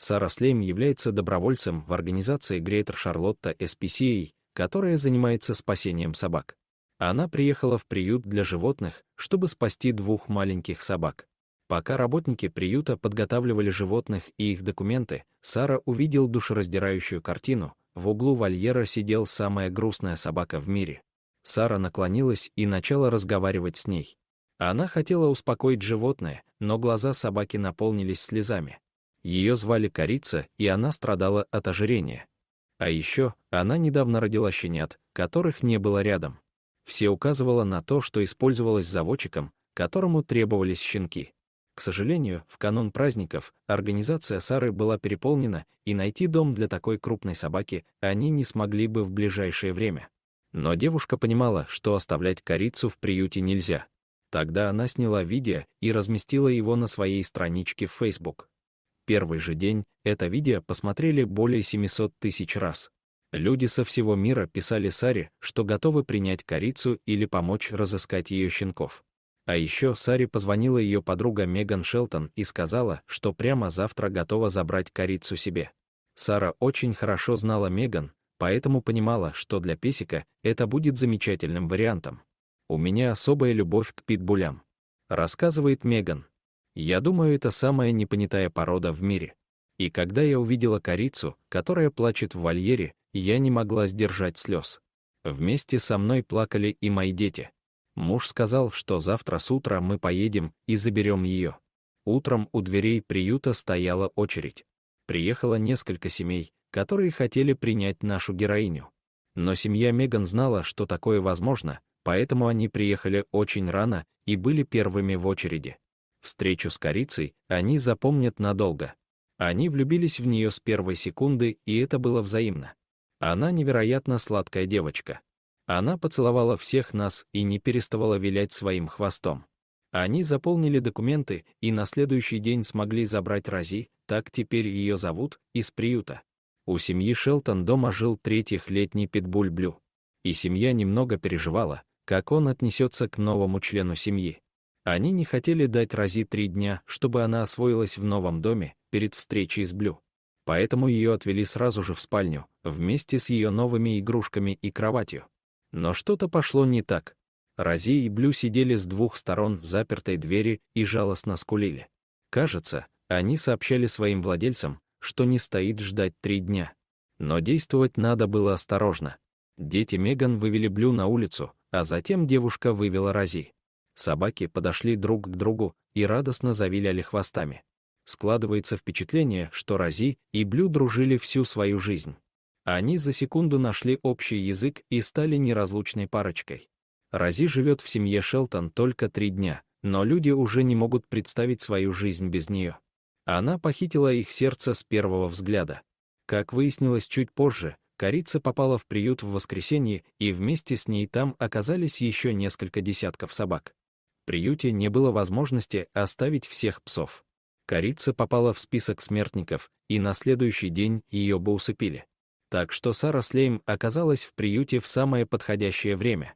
Сара Слейм является добровольцем в организации Greater Charlotte SPCA, которая занимается спасением собак. Она приехала в приют для животных, чтобы спасти 2 маленьких собак. Пока работники приюта подготавливали животных и их документы, Сара увидел душераздирающую картину. В углу вольера сидела самая грустная собака в мире. Сара наклонилась и начала разговаривать с ней. Она хотела успокоить животное, но глаза собаки наполнились слезами. Ее звали Корица, и она страдала от ожирения. А еще она недавно родила щенят, которых не было рядом. Все указывало на то, что использовалась заводчиком, которому требовались щенки. К сожалению, в канун праздников организация Сары была переполнена, и найти дом для такой крупной собаки они не смогли бы в ближайшее время. Но девушка понимала, что оставлять Корицу в приюте нельзя. Тогда она сняла видео и разместила его на своей страничке в Facebook. Первый же день это видео посмотрели более 700 тысяч раз. Люди со всего мира писали Саре, что готовы принять Корицу или помочь разыскать ее щенков. А еще Саре позвонила ее подруга Меган Шелтон и сказала, что прямо завтра готова забрать Корицу себе. Сара очень хорошо знала Меган, поэтому понимала, что для песика это будет замечательным вариантом. «У меня особая любовь к питбулям», — рассказывает Меган. «Я думаю, это самая непонятая порода в мире. И когда я увидела Корицу, которая плачет в вольере, я не могла сдержать слез. Вместе со мной плакали и мои дети. Муж сказал, что завтра с утра мы поедем и заберем ее. Утром у дверей приюта стояла очередь. Приехало несколько семей, которые хотели принять нашу героиню. Но семья Меган знала, что такое возможно, поэтому они приехали очень рано и были первыми в очереди. Встречу с Корицей они запомнят надолго. Они влюбились в нее с первой секунды, и это было взаимно. Она невероятно сладкая девочка. Она поцеловала всех нас и не переставала вилять своим хвостом. Они заполнили документы и на следующий день смогли забрать Рози, так теперь ее зовут, из приюта. У семьи Шелтон дома жил 3-летний питбуль Блю. И семья немного переживала, как он отнесется к новому члену семьи. Они не хотели дать Рози 3 дня, чтобы она освоилась в новом доме перед встречей с Блю. Поэтому ее отвели сразу же в спальню, вместе с ее новыми игрушками и кроватью. Но что-то пошло не так. Рози и Блю сидели с 2 сторон запертой двери и жалостно скулили. Кажется, они сообщали своим владельцам, что не стоит ждать 3 дня. Но действовать надо было осторожно. Дети Меган вывели Блю на улицу, а затем девушка вывела Рози. Собаки подошли друг к другу и радостно завиляли хвостами. Складывается впечатление, что Рози и Блю дружили всю свою жизнь. Они за секунду нашли общий язык и стали неразлучной парочкой. Рози живет в семье Шелтон только 3 дня, но люди уже не могут представить свою жизнь без нее. Она похитила их сердце с первого взгляда. Как выяснилось чуть позже, Корица попала в приют в воскресенье, и вместе с ней там оказались еще несколько десятков собак. В приюте не было возможности оставить всех псов. Корица попала в список смертников, и на следующий день ее бы усыпили. Так что Сара Слейм оказалась в приюте в самое подходящее время.